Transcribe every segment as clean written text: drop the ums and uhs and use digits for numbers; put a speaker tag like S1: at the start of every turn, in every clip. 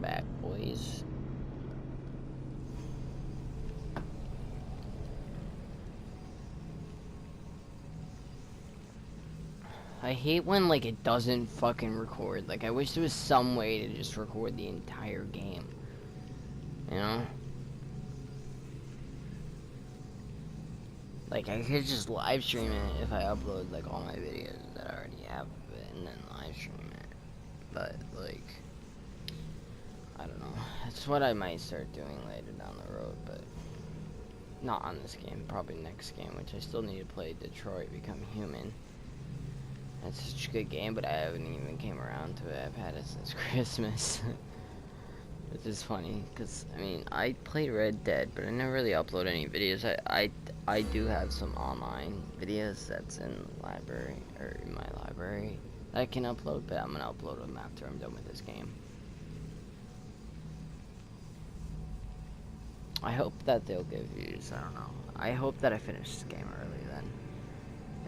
S1: back, boys. I hate when, like, it doesn't fucking record. Like, I wish there was some way to just record the entire game. You know? Like, I could just live stream it if I upload, like, all my videos that I already have and then live stream it. But, like, I don't know. That's what I might start doing later down the road, but not on this game. Probably next game, which I still need to play Detroit Become Human. That's such a good game, but I haven't even came around to it. I've had it since Christmas. Which is funny, because, I mean, I played Red Dead, but I never really upload any videos. I do have some online videos that's in the library, or in my library, that I can upload, but I'm gonna upload them after I'm done with this game. I hope that they'll give views, I don't know. I hope that I finish this game early then.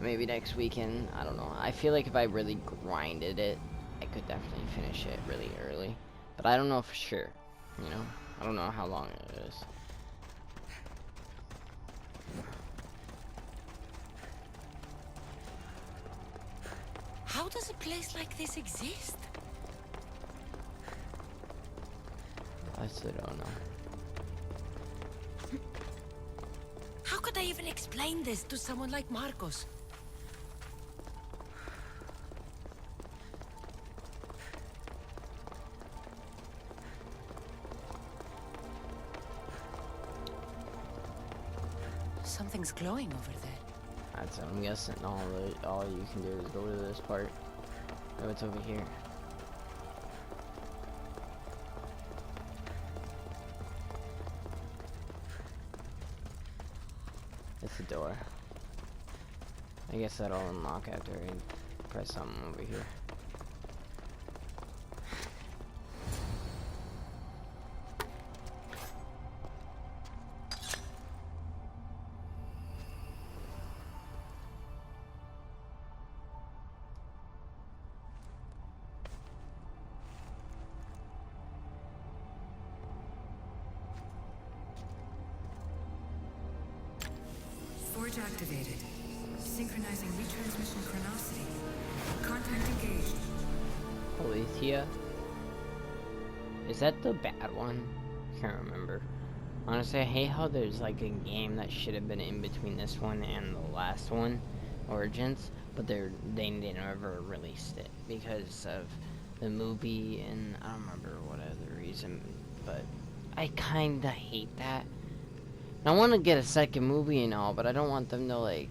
S1: Maybe next weekend, I don't know. I feel like if I really grinded it, I could definitely finish it really early. But I don't know for sure, you know? I don't know how long it is.
S2: How does a place like this exist?
S1: I still don't know.
S2: How could I even explain this to someone like Marcos? Something's glowing over there.
S1: That's what I'm guessing. All you can do is go to this part. Oh, it's over here. It's the door. I guess that'll unlock after I press something over here.
S3: Forge activated. Synchronizing retransmission chronicity. Contact engaged.
S1: Odyssey? Is that the bad one? Can't remember. Honestly, I hate how there's like a game that should have been in between this one and the last one, Origins, but they never released it because of the movie and I don't remember what other reason, but I kinda hate that. I want to get a second movie and all, but I don't want them to like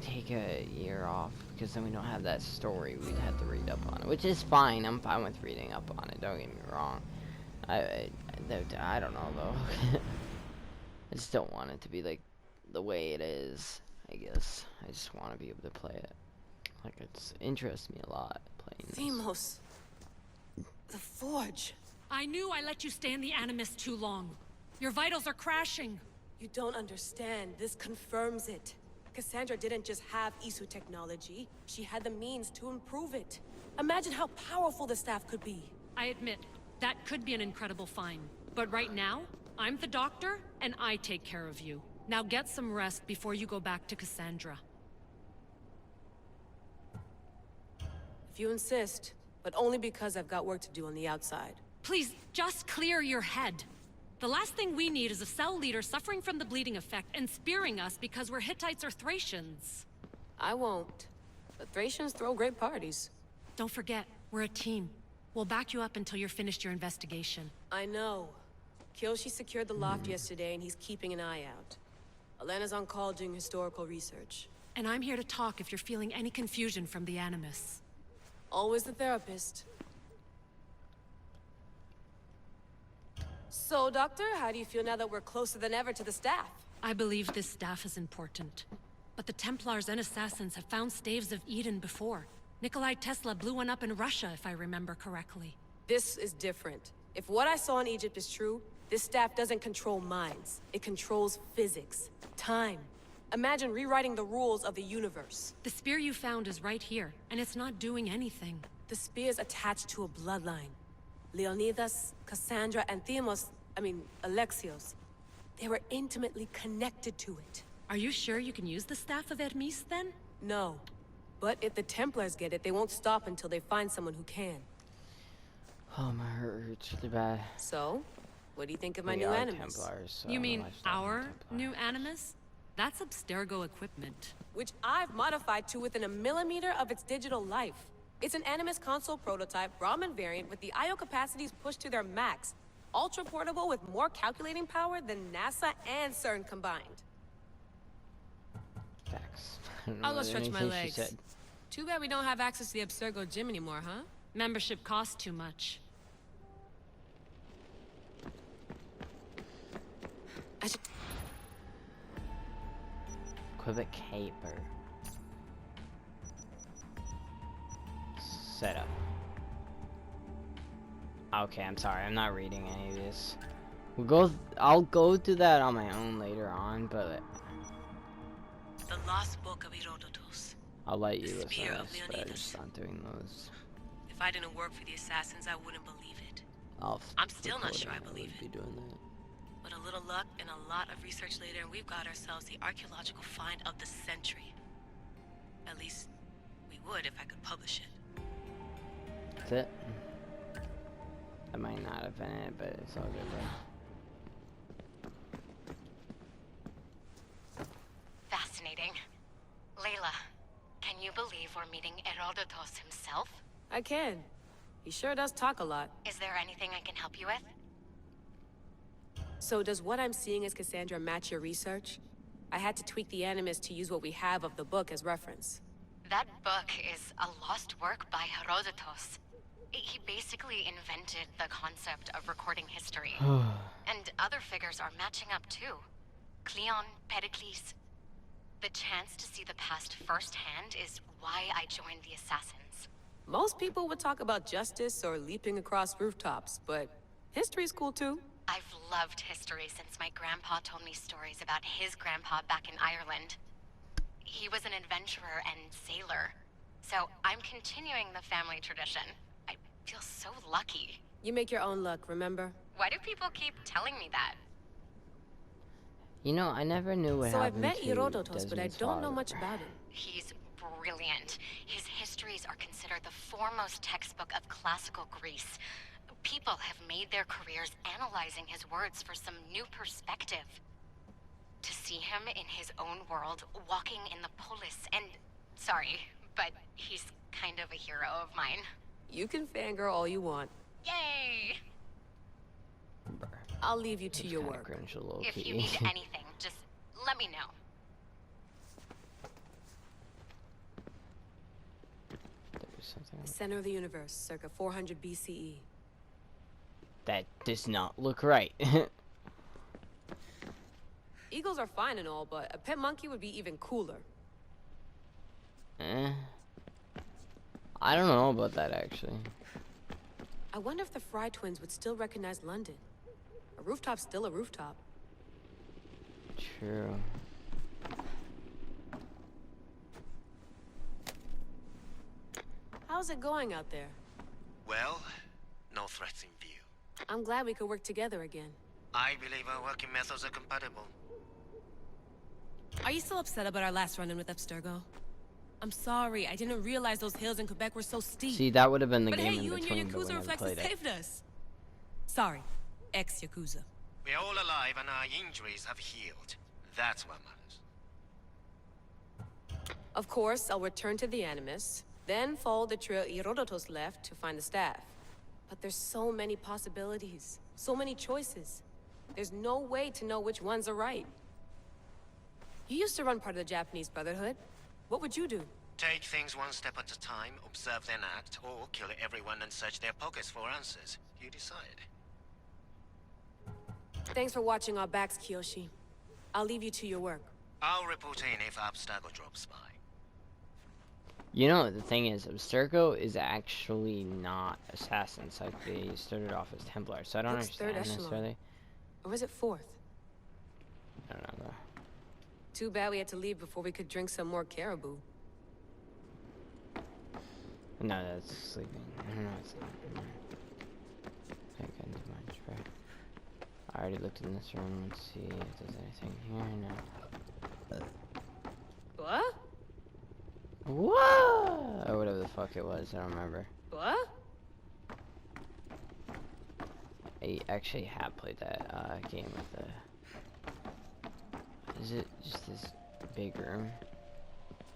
S1: take a year off because then we don't have that story. We'd have to read up on it, which is fine. I'm fine with reading up on it. Don't get me wrong. I don't know though. I just don't want it to be like the way it is. I guess I just want to be able to play it. Like it interests me a lot playing this.
S2: Themos. The Forge.
S4: I knew I let you stay in the Animus too long. Your vitals are crashing.
S5: You don't understand. This confirms it. Cassandra didn't just have Isu technology. She had the means to improve it. Imagine how powerful the staff could be.
S4: I admit, that could be an incredible find. But right now, I'm the doctor, and I take care of you. Now get some rest before you go back to Cassandra.
S5: If you insist, but only because I've got work to do on the outside.
S4: Please, just clear your head. The last thing we need is a cell leader suffering from the bleeding effect and spearing us because we're Hittites or Thracians.
S5: I won't. The Thracians throw great parties.
S4: Don't forget, we're a team. We'll back you up until you're finished your investigation.
S5: I know. Kiyoshi secured the loft yesterday and he's keeping an eye out. Elena's on call doing historical research.
S4: And I'm here to talk if you're feeling any confusion from the Animus.
S5: Always the therapist. So, Doctor, how do you feel now that we're closer than ever to the staff?
S4: I believe this staff is important. But the Templars and Assassins have found staves of Eden before. Nikolai Tesla blew one up in Russia, if I remember correctly.
S5: This is different. If what I saw in Egypt is true, this staff doesn't control minds. It controls physics, time. Imagine rewriting the rules of the universe.
S4: The spear you found is right here, and it's not doing anything.
S5: The spear's attached to a bloodline. Leonidas, Cassandra, and Alexios. They were intimately connected to it.
S4: Are you sure you can use the Staff of Hermes, then?
S5: No. But if the Templars get it, they won't stop until they find someone who can.
S1: Oh, my heart hurts really bad.
S5: So, what do you think of my
S1: We
S5: new
S1: are
S5: Animus?
S1: Templars, so
S4: You mean
S1: I still have
S4: our
S1: Templars.
S4: new Animus? That's Abstergo equipment.
S5: Which I've modified to within a millimeter of its digital life. It's an Animus console prototype, Brahmin variant, with the I/O capacities pushed to their max. Ultra portable with more calculating power than NASA and CERN combined.
S1: Facts. I don't know
S5: I'll go
S1: what
S5: stretch my
S1: anything she
S5: legs.
S1: said.
S5: Too bad we don't have access to the Abstergo gym anymore, huh?
S4: Membership costs too much.
S5: I should...
S1: Quebec Caper. Setup. Okay, I'm sorry. I'm not reading any of this. I'll go through that on my own later on, but
S5: The Lost Book of Herodotus.
S1: I'll let you
S5: The
S1: listen
S5: Spear
S1: to
S5: of
S1: this, but I'm
S5: Leonidas.
S1: just not doing those.
S5: If I didn't work for the assassins, I wouldn't believe it.
S1: I'll
S5: I'm still not
S1: record
S5: sure I
S1: it,
S5: believe
S1: would be doing that.
S5: But a little luck and a lot of research later, and we've got ourselves the archaeological find of the century. At least, we would if I could publish it.
S1: That's it. That might not have been it, but it's all good, bro.
S6: Fascinating. Layla, can you believe we're meeting Herodotus himself?
S5: I can. He sure does talk a lot.
S6: Is there anything I can help you with?
S5: So does what I'm seeing as Cassandra match your research? I had to tweak the Animus to use what we have of the book as reference.
S6: That book is a lost work by Herodotus. He basically invented the concept of recording history. And other figures are matching up too. Cleon, Pericles. The chance to see the past firsthand is why I joined the Assassins.
S5: Most people would talk about justice or leaping across rooftops, but history's cool too.
S6: I've loved history since my grandpa told me stories about his grandpa back in Ireland. He was an adventurer and sailor. So I'm continuing the family tradition. I feel so lucky.
S5: You make your own luck, remember?
S6: Why do people keep telling me that?
S1: You know, I never knew what
S5: So
S1: happened
S5: I've met
S1: to
S5: Herodotus, but I
S1: Desmond's
S5: don't know
S1: father.
S5: much about him.
S6: He's brilliant. His histories are considered the foremost textbook of classical Greece. People have made their careers analyzing his words for some new perspective. To see him in his own world, walking in the polis, and... Sorry, but he's kind of a hero of mine.
S5: You can fangirl all you want.
S6: Yay!
S1: Bruh,
S5: I'll leave you to
S1: it's
S5: your
S1: kinda
S5: work.
S1: cringe a little
S6: If
S1: key.
S6: you need anything, just let me know.
S1: There's something
S5: Center of the universe, circa 400 BCE.
S1: that does not look right.
S5: Eagles are fine and all, but a pet monkey would be even cooler.
S1: I don't know about that, actually.
S5: I wonder if the Fry twins would still recognize London. A rooftop's still a rooftop.
S1: True.
S5: How's it going out there?
S7: Well, no threats in view.
S5: I'm glad we could work together again.
S7: I believe our working methods are compatible.
S5: Are you still upset about our last run-in with Abstergo? I'm sorry, I didn't realize those hills in Quebec were so steep.
S1: See, that would have been the
S5: But
S1: game
S5: hey,
S1: in
S5: you and your
S1: between, but we
S5: Yakuza
S1: never
S5: reflexes
S1: played it.
S5: saved us. Sorry, ex-Yakuza.
S7: We're all alive and our injuries have healed. That's what matters.
S5: Of course, I'll return to the Animus, then follow the trail Herodotus left to find the staff. But there's so many possibilities, so many choices. There's no way to know which ones are right. You used to run part of the Japanese Brotherhood. What would you do?
S7: Take things one step at a time, observe then act, or kill everyone and search their pockets for answers. You decide.
S5: Thanks for watching our backs, Kiyoshi. I'll leave you to your work.
S7: I'll report in if Abstergo drops by.
S1: You know, the thing is, Abstergo is actually not assassins. Like, they started off as Templars, so I don't
S5: Looks third
S1: understand
S5: echelon.
S1: necessarily.
S5: Or is it fourth?
S1: I don't know, though.
S5: Too bad we had to leave before we could drink some more caribou.
S1: No, that's sleeping. I don't know, it's not. I already looked in this room. Let's see if there's anything here. No.
S5: What?
S1: What? Or whatever the fuck it was. I don't remember.
S5: What?
S1: I actually have played that game with the... Is it just this big room?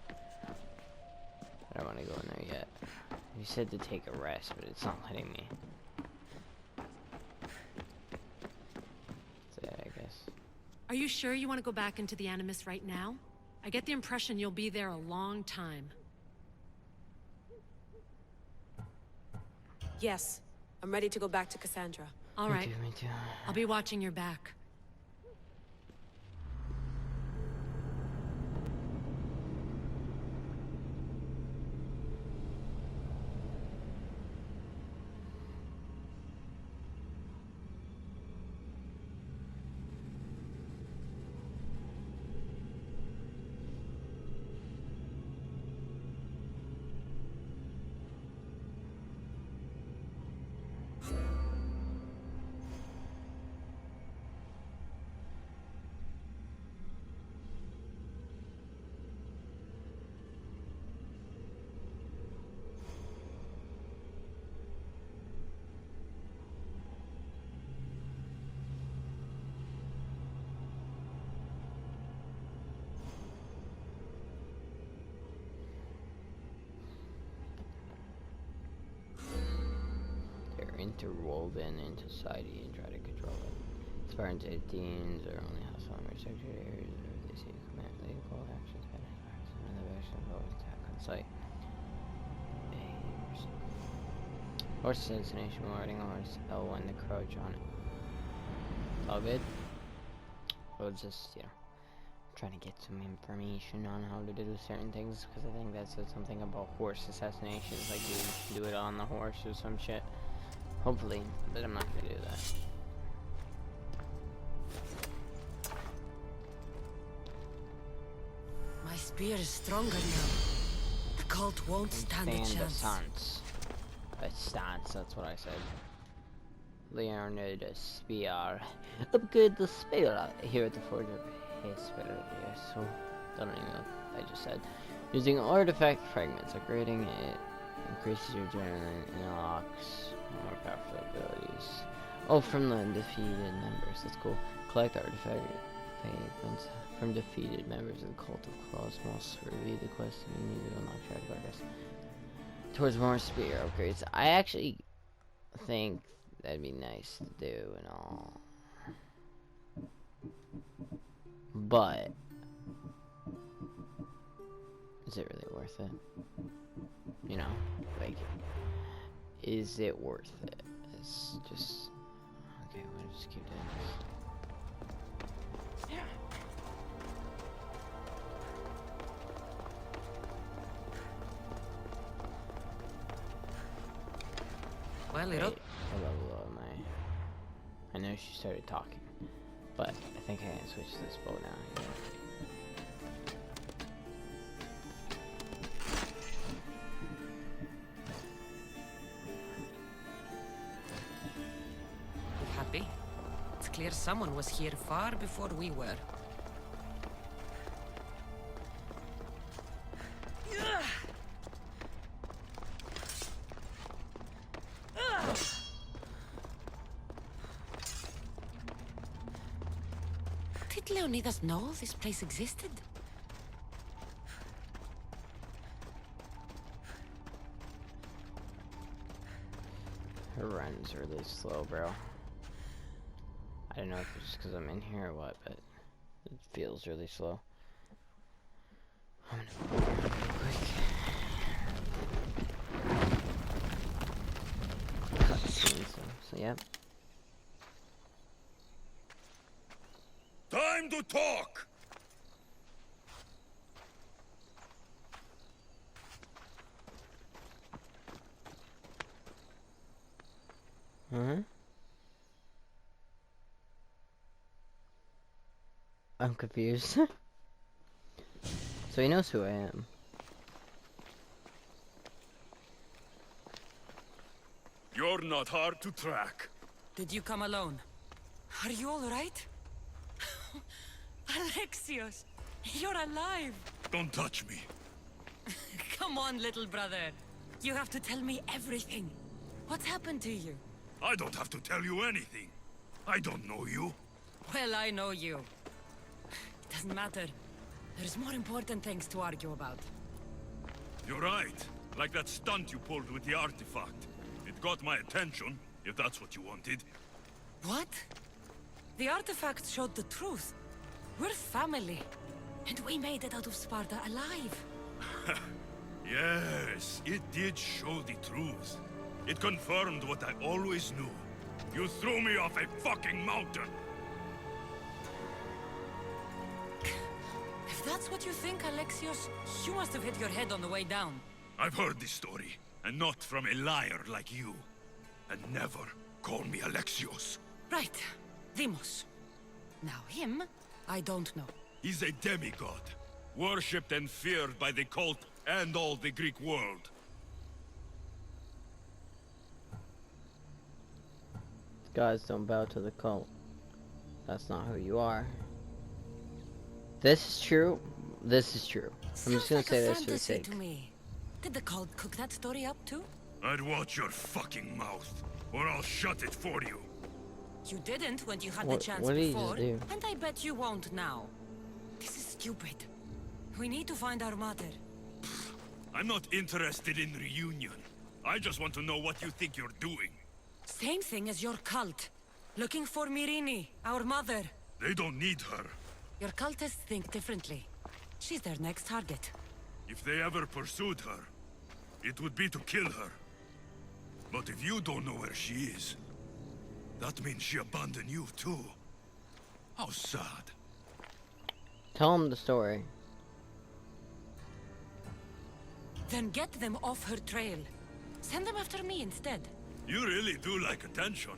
S1: I don't want to go in there yet. You said to take a rest, but it's not letting me. That's it, I guess.
S4: Are you sure you want to go back into the Animus right now? I get the impression you'll be there a long time.
S5: Yes. I'm ready to go back to Cassandra.
S4: All right.
S1: Me too.
S4: I'll be watching your back.
S1: Interwoven into society and try to control it. Spartans 18s are only hostile in restricted areas or they see command legal actions and the action of attack on site. Horse assassination warning horse L1 to crouch on it. It's all good. We'll just, you know, trying to get some information on how to do certain things because I think that said something about horse assassinations, like you do it on the horse or some shit. Hopefully, but I'm not gonna do that.
S2: My spear is stronger now. The cult won't stand a chance.
S1: A stance, that's what I said. Leonard the spear. Upgrade the spear here at the Forge of Hesperia. So, don't even know what I just said. Using artifact fragments, upgrading it increases your adrenaline and unlocks more powerful abilities. Oh, from the defeated members. That's cool. Collect artifact fragments from defeated members of the Cult of Cosmos. Read the quest and you need to unlock track progress towards more spear upgrades. I actually think that'd be nice to do and all. But is it really worth it? You know, like, is it worth it? It's just okay. We'll just keep doing this.
S2: Well,
S1: Wait, I know she started talking, but I think I can switch to this bow now. Yeah.
S2: Happy? It's clear someone was here far before we were. Did Leonidas know this place existed?
S1: Her run's really slow, bro. I don't know if it's just because I'm in here or what, but it feels really slow. I'm gonna go real quick. Cutscene, so yep.
S8: Time to talk!
S1: I'm confused. So he knows who I am.
S8: You're not hard to track.
S2: Did you come alone? Are you all right? Alexios, you're alive.
S8: Don't touch me.
S2: Come on, little brother. You have to tell me everything. What's happened to you?
S8: I don't have to tell you anything. I don't know you.
S2: Well, I know you. It doesn't matter. There's more important things to argue about.
S8: You're right. Like that stunt you pulled with the artifact. It got my attention, if that's what you wanted.
S2: What? The artifact showed the truth. We're family. And we made it out of Sparta alive.
S8: Yes, it did show the truth. It confirmed what I always knew. You threw me off a fucking mountain!
S2: If that's what you think, Alexios, you must have hit your head on the way down.
S8: I've heard this story, and not from a liar like you. And never call me Alexios.
S2: Right. Demos. Now him, I don't know.
S8: He's a demigod, worshipped and feared by the cult and all the Greek world.
S1: Guys, don't bow to the cult. That's not who you are. This is true. This is true. I'm just gonna say this for the sake.
S2: To me. Did the cult cook that story up too?
S8: I'd watch your fucking mouth, or I'll shut it for you.
S2: You didn't when you had
S1: What-
S2: the chance
S1: what did he
S2: before,
S1: just do?
S2: and I bet you won't now. This is stupid. We need to find our mother.
S8: I'm not interested in reunion. I just want to know what you think you're doing.
S2: Same thing as your cult. Looking for Myrrine, our mother.
S8: They don't need her.
S2: Your cultists think differently. She's their next target.
S8: If they ever pursued her, it would be to kill her. But if you don't know where she is, that means she abandoned you too. How sad.
S1: Tell him the story.
S2: Then get them off her trail. Send them after me instead.
S8: You really do like attention.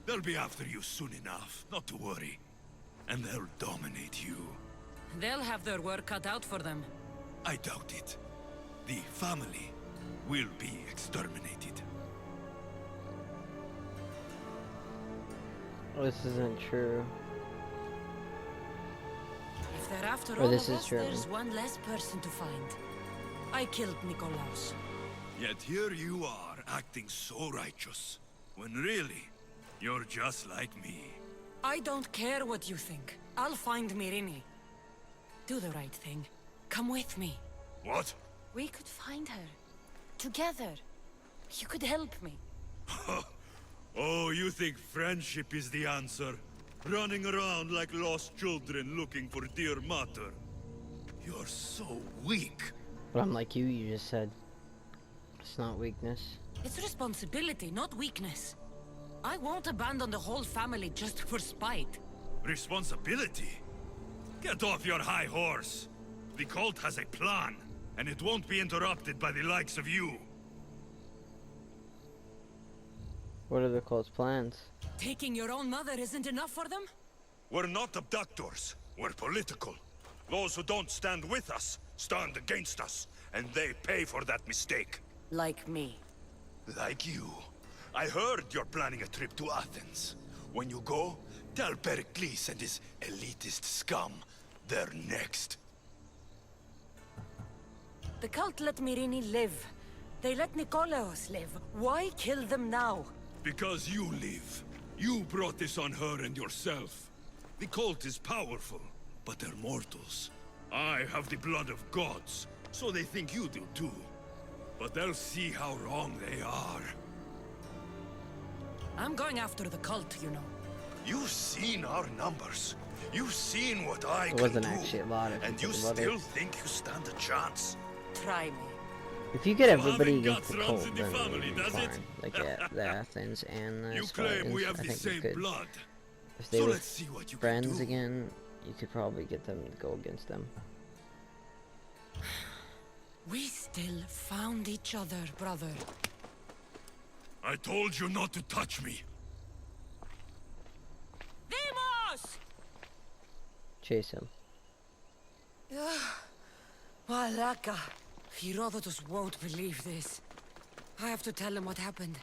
S8: They'll be after you soon enough, not to worry. And they'll dominate you.
S2: They'll have their work cut out for them.
S8: I doubt it. The family will be exterminated.
S1: This isn't true.
S2: If they're after
S1: Or
S2: all
S1: this
S2: of
S1: is
S2: us,
S1: true.
S2: there's one less person to find. I killed Nikolaos.
S8: Yet here you are, acting so righteous. When really, you're just like me.
S2: I don't care what you think. I'll find Myrrine. Do the right thing. Come with me.
S8: What?
S2: We could find her. Together. You could help me.
S8: Oh, you think friendship is the answer? Running around like lost children looking for dear mother. You're so weak.
S1: But I'm like you just said. It's not weakness.
S2: It's responsibility, not weakness. I won't abandon the whole family just for spite.
S8: Responsibility? Get off your high horse. The cult has a plan, and it won't be interrupted by the likes of you.
S1: What are the cult's plans?
S2: Taking your own mother isn't enough for them?
S8: We're not abductors. We're political. Those who don't stand with us stand against us, and they pay for that mistake.
S2: Like me.
S8: Like you. I heard you're planning a trip to Athens. When you go, tell Pericles and his elitist scum they're next.
S2: The cult let Myrrine live. They let Nikolaos live. Why kill them now?
S8: Because you live. You brought this on her and yourself. The cult is powerful, but they're mortals. I have the blood of gods, so they think you do too. But they'll see how wrong they are.
S2: I'm going after the cult, you know.
S8: You've seen our numbers. You've seen what I
S1: It
S8: can
S1: wasn't
S8: do.
S1: actually a lot if
S8: And
S1: you
S8: you
S1: think about
S8: still
S1: it.
S8: think you stand a chance?
S2: Try me.
S1: If you get everybody
S8: having
S1: against the
S8: guts
S1: cult,
S8: runs in the
S1: then
S8: family,
S1: it'll be
S8: does it?
S1: fine. Like the Athens and the
S8: You
S1: Spartans,
S8: claim we have
S1: I
S8: the
S1: think you
S8: same
S1: could.
S8: blood.
S1: If they
S8: So
S1: were
S8: let's see what you can
S1: friends
S8: do.
S1: again, you could probably get them to go against them.
S2: We still found each other, brother.
S8: I told you not to touch me.
S2: Demos!
S1: Chase him.
S2: Malaka. Herodotus won't believe this. I have to tell him what happened.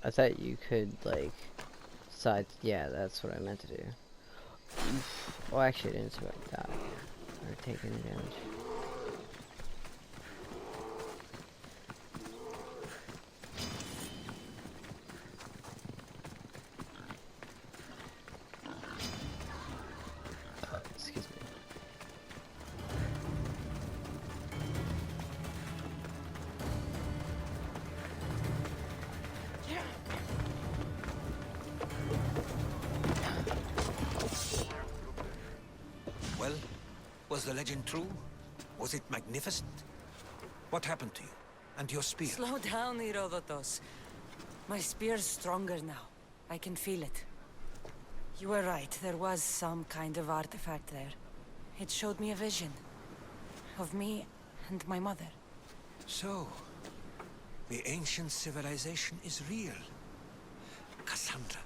S1: I thought you could, like, side. Yeah, that's what I meant to do. Oh, actually, I didn't expect that. Or take any damage. Excuse me.
S9: Well, was the legend true? Was it magnificent? What happened to you? And your spear?
S2: Slow down, Herodotus. My spear's stronger now. I can feel it. You were right, there was some kind of artifact there. It showed me a vision. Of me and my mother.
S9: So, the ancient civilization is real. Cassandra,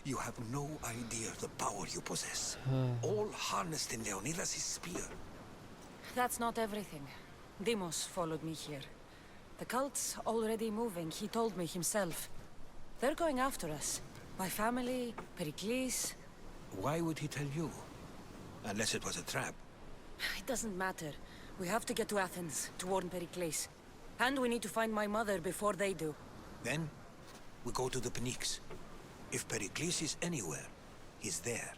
S9: you have no idea the power you possess. All harnessed in Leonidas' spear.
S2: That's not everything. Deimos followed me here. The cult's already moving, he told me himself. They're going after us. My family, Pericles.
S9: Why would he tell you? Unless it was a trap.
S2: It doesn't matter. We have to get to Athens, to warn Pericles. And we need to find my mother before they do.
S9: Then, we go to the Pnyx. If Pericles is anywhere, he's there.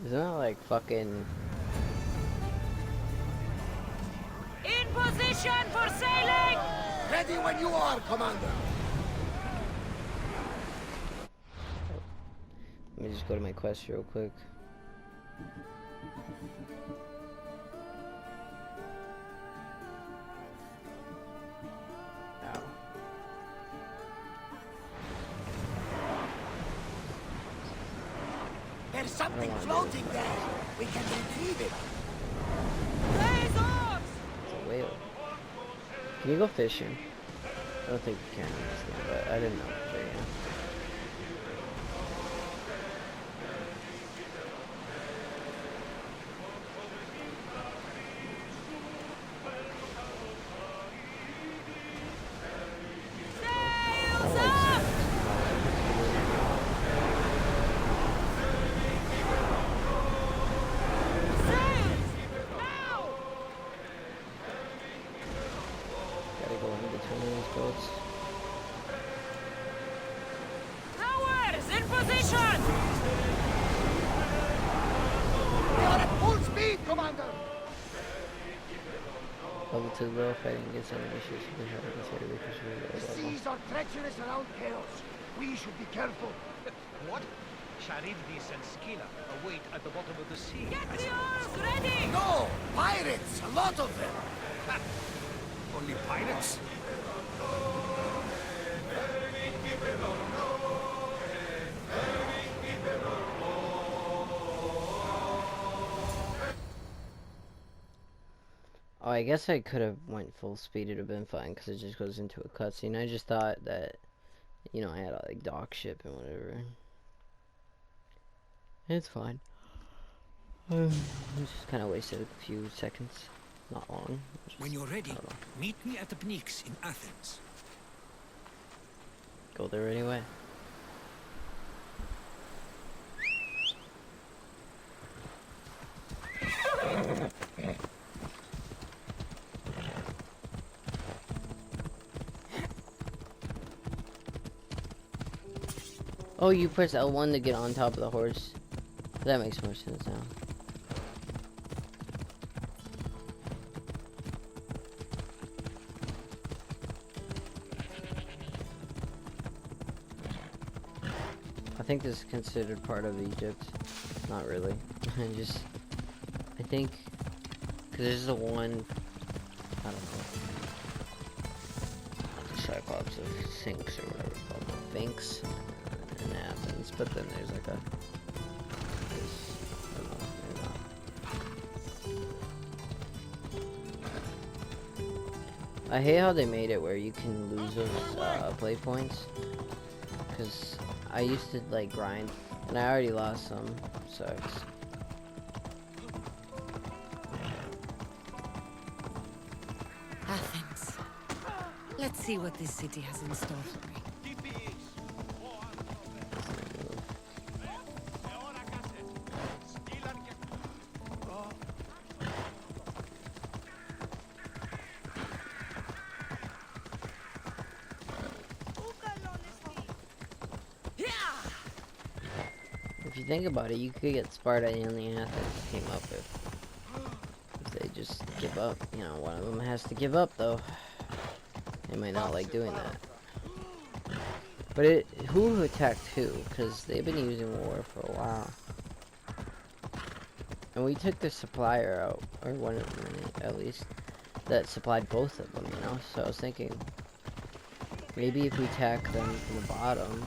S1: Isn't that like fucking...
S2: In position for sailing!
S10: Ready when you are, Commander!
S1: Let me just go to my quest real quick. Ow.
S10: There's something floating there. We can retrieve it.
S1: It's a whale. Can you go fishing? I don't think you can in this game, but I didn't know. But yeah. To the low fighting against enemies should be hard to
S10: The seas are treacherous around Chaos. We should be careful.
S11: What? Charybdis and Scylla await at the bottom of the sea.
S2: Get the oars ready!
S10: No! Pirates! A lot of them!
S11: Ha! Only pirates?
S1: Oh, I guess I could have went full speed. It'd have been fine because it just goes into a cutscene. I just thought that, you know, I had like dock ship and whatever. It's fine. I just kind of wasted a few seconds. Not long.
S9: When you're ready, meet me at the Pnyx in Athens.
S1: Go there anyway. Oh, you press L1 to get on top of the horse. That makes more sense now. I think this is considered part of Egypt. Not really. I think, because this is the one, I don't know, the Cyclops of Sphinx or whatever it's called, Sphinx in Athens, but then there's like a, I don't know, maybe not. I hate how they made it where you can lose those play points, because I used to like grind, and I already lost some. Sucks.
S2: Athens. Let's see what this city has in store for me.
S1: think about it, you could get Sparta and the Athens team up if they just give up. You know, one of them has to give up, though. They might not like doing that. But who attacked who? Because they've been using war for a while. And we took the supplier out, or one of them at least, that supplied both of them, you know? So I was thinking, maybe if we attack them from the bottom,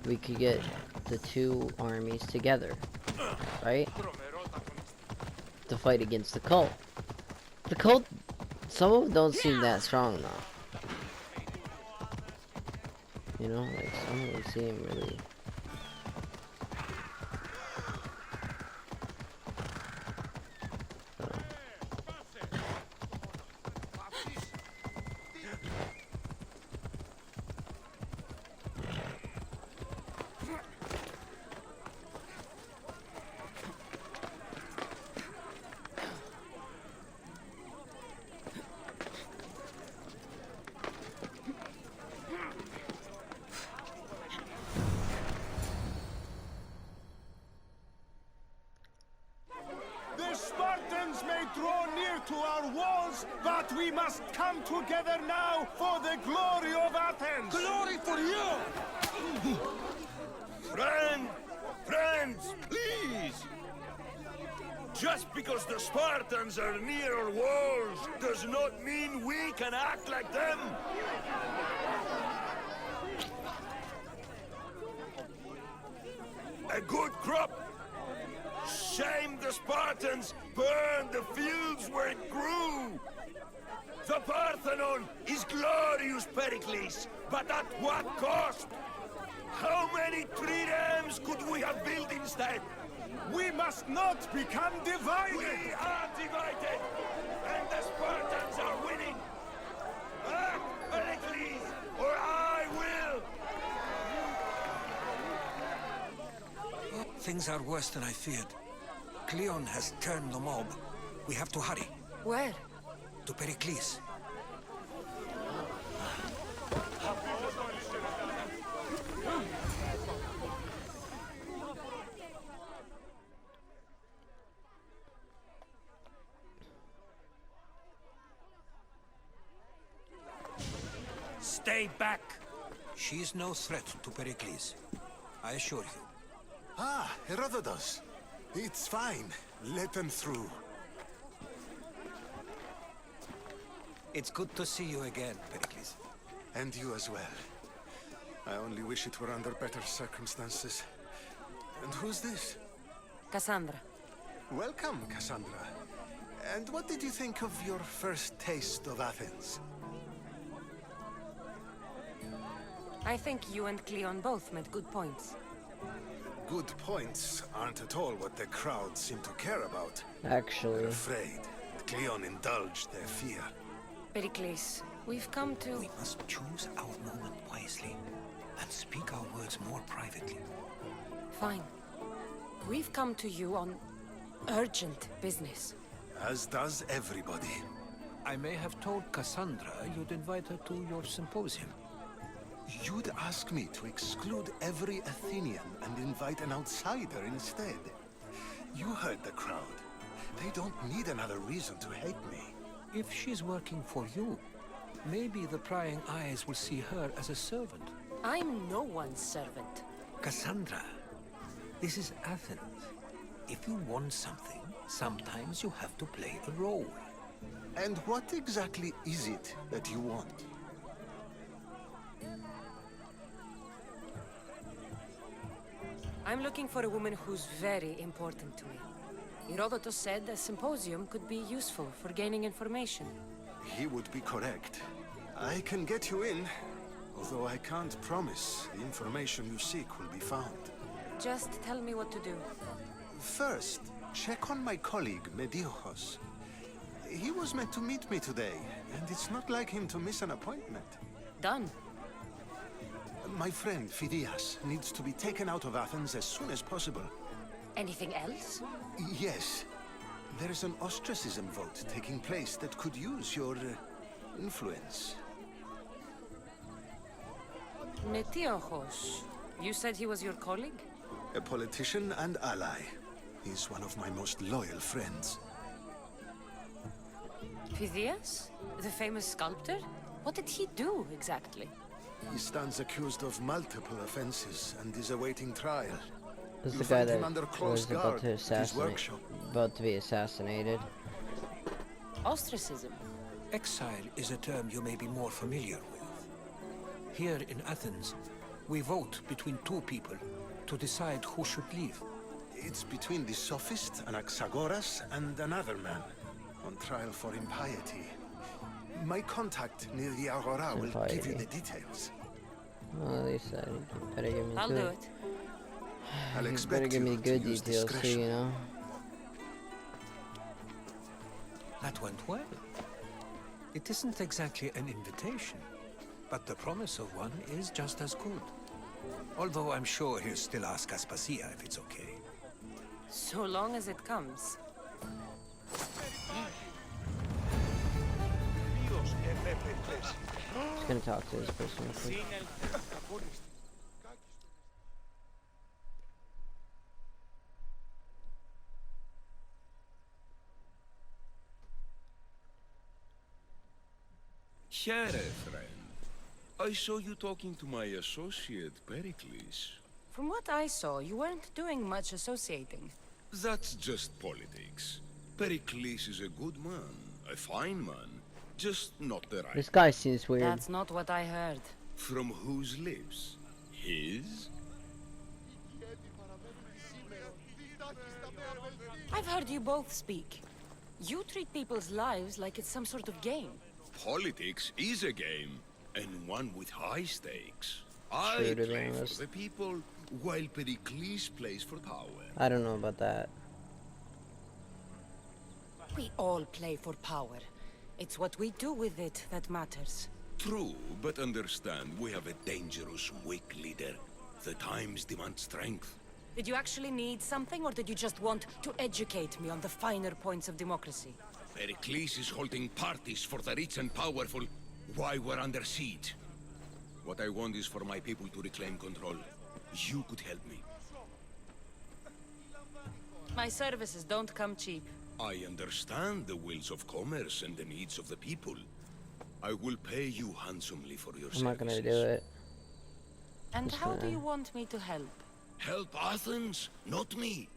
S1: we could get the two armies together, right? To fight against the cult. The cult, some of them don't seem that strong though. You know, like some of them seem really...
S10: But we must come together now for the glory of Athens!
S9: Glory for you!
S8: Friends, please! Just because the Spartans are near our walls does not mean we can act like them! A good crop! Shame the Spartans burned the fields where it grew! The Parthenon is glorious, Pericles, but at what cost? How many triremes could we have built instead?
S10: We must not become divided!
S8: We are divided, and the Spartans are winning! Act, Pericles, or I will!
S9: Things are worse than I feared. Cleon has turned the mob. We have to hurry.
S2: Where?
S9: To Pericles.
S11: Stay back!
S9: She is no threat to Pericles. I assure you.
S10: Ah, Herodotus. It's fine. Let them through.
S9: It's good to see you again, Pericles.
S10: And you as well. I only wish it were under better circumstances. And who's this?
S2: Cassandra.
S10: Welcome, Cassandra. And what did you think of your first taste of Athens?
S2: I think you and Cleon both made good points.
S10: Good points aren't at all what the crowd seem to care about.
S1: Actually.
S10: I'm afraid Cleon indulged their fear.
S2: Pericles, we've come to...
S9: We must choose our moment wisely and speak our words more privately.
S2: Fine. We've come to you on urgent business.
S10: As does everybody.
S9: I may have told Cassandra you'd invite her to your symposium.
S10: You'd ask me to exclude every Athenian and invite an outsider instead. You heard the crowd. They don't need another reason to hate me.
S9: If she's working for you, maybe the prying eyes will see her as a servant.
S2: I'm no one's servant.
S9: Cassandra, this is Athens. If you want something, sometimes you have to play a role.
S10: And what exactly is it that you want?
S2: I'm looking for a woman who's very important to me. Herodotus said a symposium could be useful for gaining information.
S10: He would be correct. I can get you in, although I can't promise the information you seek will be found.
S2: Just tell me what to do.
S10: First, check on my colleague, Mediochos. He was meant to meet me today, and it's not like him to miss an appointment.
S2: Done.
S10: My friend, Phidias, needs to be taken out of Athens as soon as possible.
S2: Anything else?
S10: Yes. There is an ostracism vote taking place that could use your influence.
S2: Metiochos. You said he was your colleague?
S10: A politician and ally. He's one of my most loyal friends.
S2: Phidias? The famous sculptor? What did he do, exactly?
S10: He stands accused of multiple offenses and is awaiting trial.
S1: This is
S10: You'll
S1: the guy
S10: find him
S1: that
S10: under
S1: was
S10: close
S1: about
S10: guard
S1: to
S10: at his
S1: assassinate,
S10: workshop.
S1: about to be assassinated.
S2: Ostracism.
S9: Exile is a term you may be more familiar with. Here in Athens, we vote between two people to decide who should leave.
S10: It's between the sophist, Anaxagoras, and another man, on trial for impiety. My contact near the Agora will give you the details.
S1: Well, at least you better give me
S2: I'll do it.
S10: I'll
S1: You
S10: expect
S1: better give me
S10: you to
S1: good
S10: use
S1: details too,
S10: discretion.
S1: you know?
S9: That went well. It isn't exactly an invitation, but the promise of one is just as good. Although I'm sure he'll still ask Aspasia if it's okay.
S2: So long as it comes.
S1: Just gonna talk to this person real quick.
S8: Here, friend. I saw you talking to my associate, Pericles.
S2: From what I saw, you weren't doing much associating.
S8: That's just politics. Pericles is a good man, a fine man, just not the right.
S1: This guy seems weird.
S2: That's not what I heard.
S8: From whose lips? His?
S2: I've heard you both speak. You treat people's lives like it's some sort of game.
S8: Politics is a game, and one with high stakes.
S1: True,
S8: I
S1: to be
S8: play
S1: honest.
S8: for the people, while Pericles plays for power.
S1: I don't know about that.
S2: We all play for power. It's what we do with it that matters.
S8: True, but understand, we have a dangerous, weak leader. The times demand strength.
S2: Did you actually need something, or did you just want to educate me on the finer points of democracy?
S8: Pericles is holding parties for the rich and powerful while we're under siege. What I want is for my people to reclaim control. You could help me.
S2: My services don't come cheap.
S8: I understand the wills of commerce and the needs of the people. I will pay you handsomely for your services.
S1: I'm not gonna do it.
S2: And
S1: Just
S2: how do
S1: gonna-
S2: you want me to help?
S8: Help Athens, not me.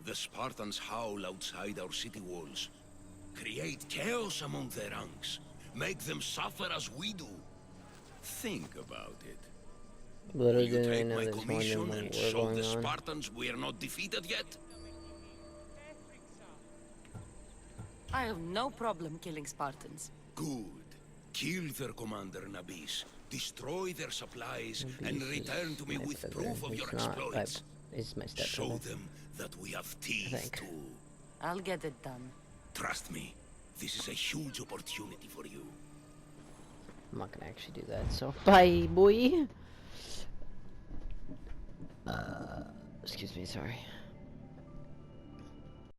S8: The Spartans howl outside our city walls. Create chaos among their ranks. Make them suffer as we do. Think about it. Will
S1: Literally
S8: you
S1: didn't
S8: take
S1: know
S8: my
S1: there's more
S8: commission
S1: than
S8: and
S1: war
S8: show
S1: going
S8: the
S1: on.
S8: Spartans we are not defeated yet?
S2: I have no problem killing Spartans.
S8: Good. Kill their commander Nabis. Destroy their supplies and
S1: Nabis
S8: return
S1: is
S8: to me
S1: my
S8: with
S1: brother.
S8: proof of
S1: He's
S8: your
S1: not,
S8: exploits.
S1: He's my
S8: Show
S1: stepbrother.
S8: them that we have teeth
S1: think.
S8: too.
S2: I'll get it done.
S8: Trust me, this is a huge opportunity for you.
S1: I'm not gonna actually do that, so bye, boy. Excuse me, sorry.